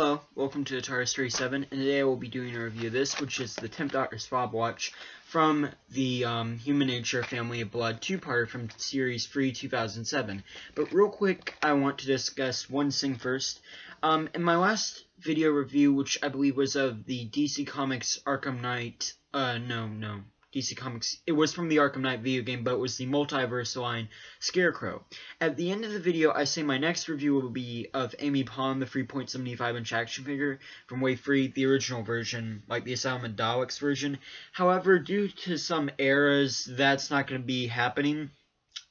Hello, welcome to Atari 37, and today I will be doing a review of this, which is the 10th Doctor Fob Watch from the Human Nature Family of Blood two-parter from Series 3 2007. But real quick, I want to discuss one thing first. In my last video review, which I believe was of the DC Comics Arkham Knight, DC Comics, it was from the Arkham Knight video game, but it was the Multiverse line Scarecrow. At the end of the video, I say my next review will be of Amy Pond, the 3.75-inch action figure from Wave 3, the original version, like the Asylum of Daleks version. However, due to some errors, that's not going to be happening.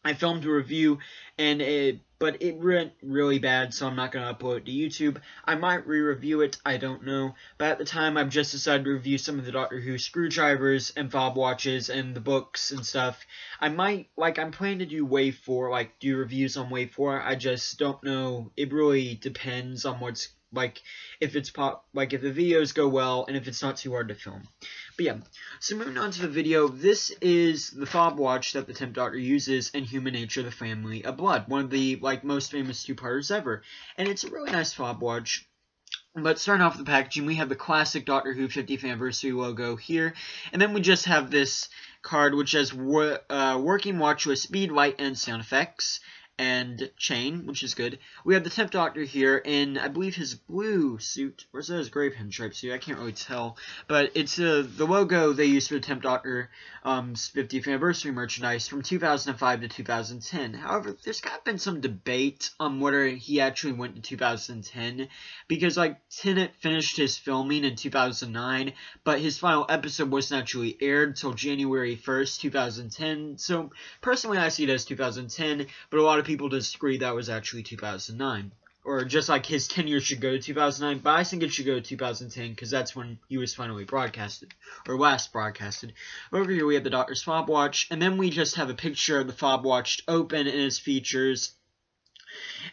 I filmed a review, but it went really bad, so I'm not going to upload it to YouTube. I might re-review it, I don't know. But at the time, I've just decided to review some of the Doctor Who screwdrivers and fob watches and the books and stuff. I'm planning to do Wave 4, do reviews on Wave 4. I just don't know. It really depends on what's, if the videos go well and if it's not too hard to film. But yeah, so moving on to the video, this is the fob watch that the 10th Doctor uses in Human Nature, the Family of Blood, one of the most famous two-parters ever, and it's a really nice fob watch. But starting off with the packaging, we have the classic Doctor Who 50th anniversary logo here, and then we just have this card which has working watch with speed, light, and sound effects, and chain, which is good. We have the 10th Doctor here in, I believe, his blue suit, or is that his gray pinstripe suit? I can't really tell, but it's the logo they used for the 10th Doctor 50th anniversary merchandise from 2005 to 2010. However, there's kind of been some debate on whether he actually went to 2010, because Tennant finished his filming in 2009, but his final episode wasn't actually aired until January 1st, 2010. So personally, I see it as 2010, but a lot of people disagree that was actually 2009. Or just his tenure should go to 2009, but I think it should go to 2010 because that's when he was finally broadcasted, or last broadcasted. Over here we have the Doctor's fob watch, and then we just have a picture of the fob watch open and its features,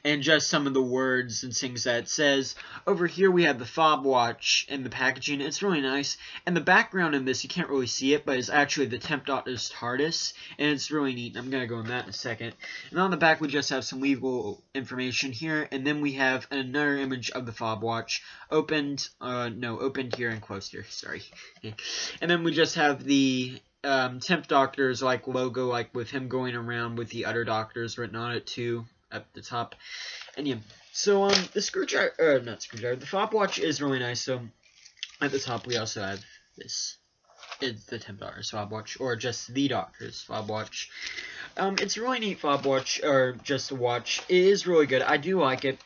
and just some of the words and things that it says. Over here we have the fob watch and the packaging. It's really nice, and the background in this, you can't really see it, but it's actually the 10th Doctor's TARDIS, and it's really neat. I'm going to go on that in a second. And on the back we just have some legal information here, and then we have another image of the fob watch opened here and closed here, sorry. And then we just have the 10th Doctor's logo, with him going around with the other Doctors written on it too, at the top. And yeah, so the fob watch is really nice. So at the top we also have this. It's the 10th Doctor's fob watch, or just the Doctor's fob watch. It's a really neat fob watch, or just a watch. It is really good. I do like it,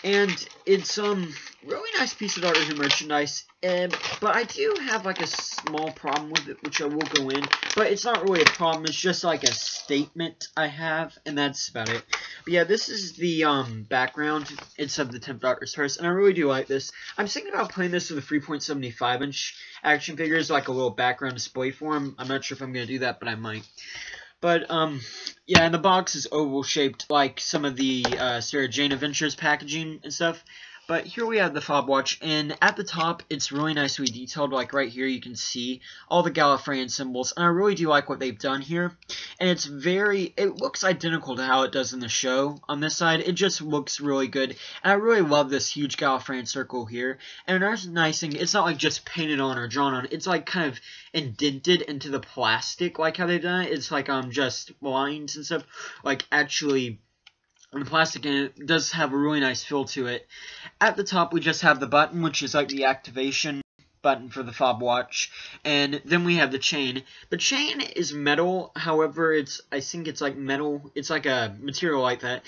and it's really nice piece of Doctor Who merchandise. But I do have a small problem with it, which I will go in. But it's not really a problem. It's just a statement I have, and that's about it. But yeah, this is the background. It's of the 10th Doctor's first, and I really do like this. I'm thinking about playing this with a 3.75-inch action figures, a little background display for him. I'm not sure if I'm going to do that, but I might. But, yeah, and the box is oval-shaped like some of the Sarah Jane Adventures packaging and stuff. But here we have the fob watch, and at the top, it's really nicely detailed. Right here, you can see all the Gallifreyan symbols, and I really do like what they've done here. And it looks identical to how it does in the show. On this side, it just looks really good, and I really love this huge Gallifreyan circle here. And another nice thing, it's not just painted on or drawn on, it's kind of indented into the plastic, how they've done it. It's just lines and stuff, actually on the plastic, and it does have a really nice feel to it. At the top, we just have the button, which is the activation button for the fob watch, and then we have the chain. The chain is metal, however, I think it's metal. It's a material like that,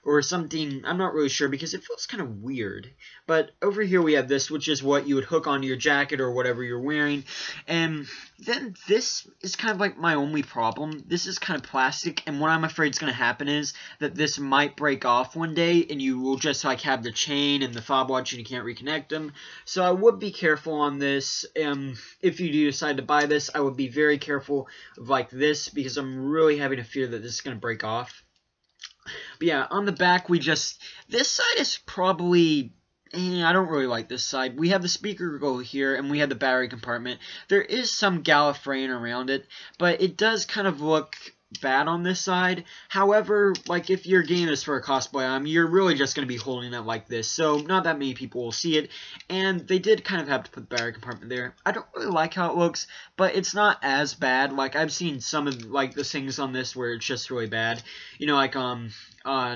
or something. I'm not really sure because it feels kind of weird. But over here we have this, which is what you would hook onto your jacket or whatever you're wearing. And then this is kind of my only problem. This is kind of plastic, and what I'm afraid is going to happen is that this might break off one day, and you will just have the chain and the fob watch, and you can't reconnect them. So I would be careful on this. If you do decide to buy this, I would be very careful of this, because I'm really having a fear that this is going to break off. But yeah, on the back, this side is probably, I don't really like this side. We have the speaker go here, and we have the battery compartment. There is some Gallifreyan around it, but it does kind of look bad on this side. However, like, if you're getting this for a cosplay item, you're really just going to be holding it like this, so not that many people will see it, and they did kind of have to put the battery compartment there. I don't really like how it looks, but it's not as bad. Like, I've seen some of, like, the things on this where it's just really bad. You know, like, on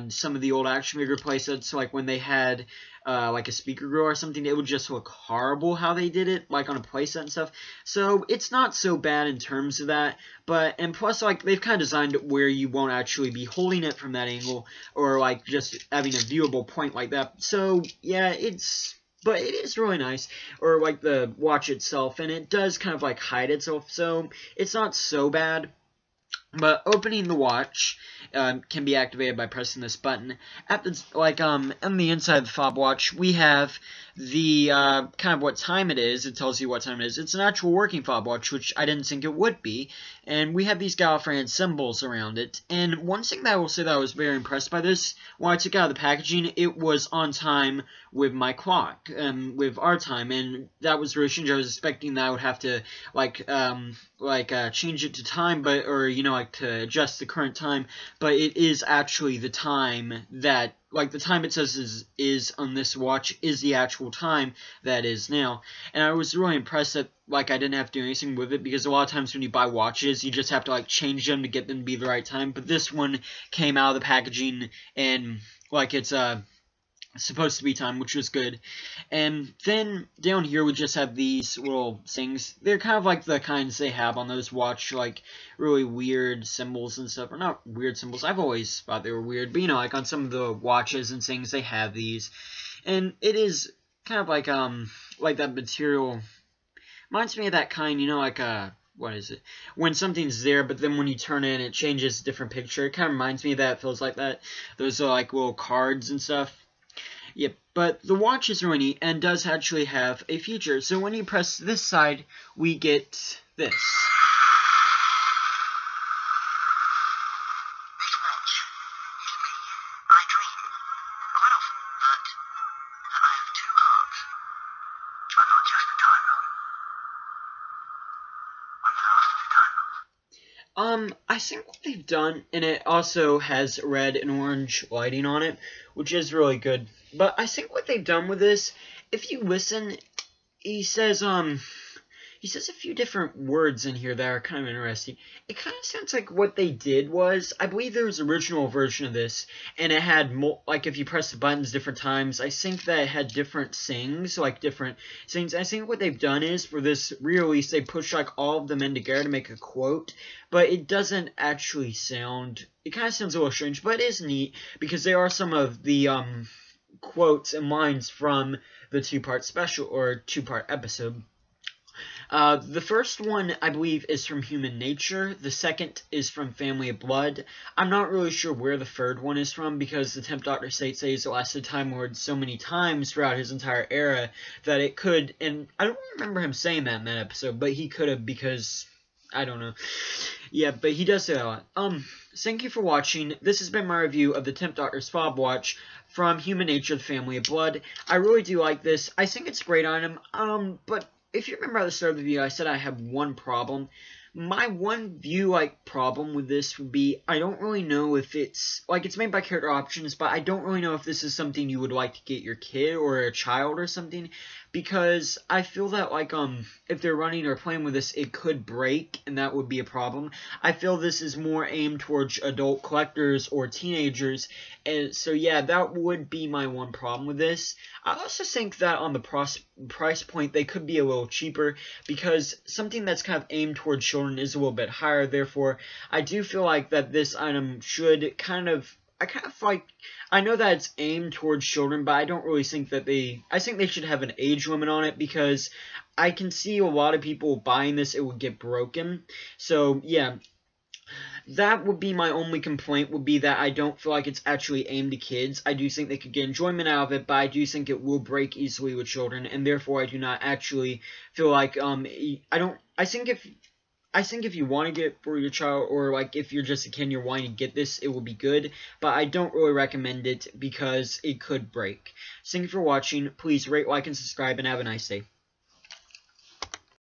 some of the old action figure playsets, like, when they had like a speaker grill or something, it would just look horrible how they did it, like on a playset and stuff. So it's not so bad in terms of that, and plus, like, they've kind of designed it where you won't actually be holding it from that angle, or like just having a viewable point like that. So yeah, but it is really nice, or like the watch itself, and it does kind of like hide itself, so it's not so bad. But opening the watch can be activated by pressing this button. At the on the inside of the fob watch, we have the kind of what time it is. It tells you what time it is. It's an actual working fob watch, which I didn't think it would be. And we have these Gallifreyan symbols around it. And one thing that I will say that I was very impressed by this, when I took it out of the packaging, it was on time with my clock, with our time, and that was really strange. I was expecting that I would have to change it to time, or you know, like to adjust the current time, but it is actually the time that, like, the time it says is on this watch is the actual time that is now. And I was really impressed that, like, I didn't have to do anything with it, because a lot of times when you buy watches, you just have to, like, change them to get them to be the right time. But this one came out of the packaging, and, like, it's supposed to be time, which was good. And then down here we just have these little things. They're kind of like the kinds they have on those watch, like really weird symbols and stuff. Or not weird symbols, I've always thought they were weird, but you know, like on some of the watches and things, they have these. And it is kind of like that material. Reminds me of that kind, you know, like what is it? When something's there, but then when you turn it, it changes a different picture. It kind of reminds me of that. It feels like that. Those are like little cards and stuff. Yep, but the watch is really neat and does actually have a feature. So when you press this side, we get this. This watch is me. I dream quite often that I have two hearts. I'm not just a time lord. I'm the last of the time lords. I think what they've done, and it also has red and orange lighting on it, which is really good. But I think what they've done with this, if you listen, he says a few different words in here that are kind of interesting. It kind of sounds like what they did was, I believe there was an original version of this, and it had, like, if you press the buttons different times, I think that it had different things, like different things. I think what they've done is, for this re-release, they pushed, like, all of them in together to make a quote, but it doesn't actually sound, it kind of sounds a little strange, but it is neat, because there are some of the, quotes and lines from the two-part special, or two-part episode. The first one, I believe, is from Human Nature. The second is from Family of Blood. I'm not really sure where the third one is from, because the Temp Doctor states that he's lasted Time Lord so many times throughout his entire era that it could, and I don't remember him saying that in that episode, but he could have, because I don't know. Yeah, but he does say that a lot. Thank you for watching. This has been my review of the Temp Doctor's Fob Watch from Human Nature, the Family of Blood. I really do like this. I think it's a great item. But if you remember at the start of the video, I said I have one problem. My one problem with this would be, I don't really know if it's, like, it's made by Character Options, but I don't really know if this is something you would like to get your kid or a child or something, because I feel that, like, if they're running or playing with this, it could break, and that would be a problem. I feel this is more aimed towards adult collectors or teenagers, and so yeah, that would be my one problem with this. I also think that on the price point, they could be a little cheaper, because something that's kind of aimed towards children is a little bit higher. Therefore, I do feel like that this item should I know that it's aimed towards children, but I don't really think that I think they should have an age limit on it, because I can see a lot of people buying this, it would get broken. So, yeah. That would be my only complaint, would be that I don't feel like it's actually aimed at kids. I do think they could get enjoyment out of it, but I do think it will break easily with children, and therefore I do not actually feel like, I think if you want to get it for your child, or like if you're just a kid and you're wanting to get this, it will be good, but I don't really recommend it because it could break. Thank you for watching. Please rate, like, and subscribe, and have a nice day.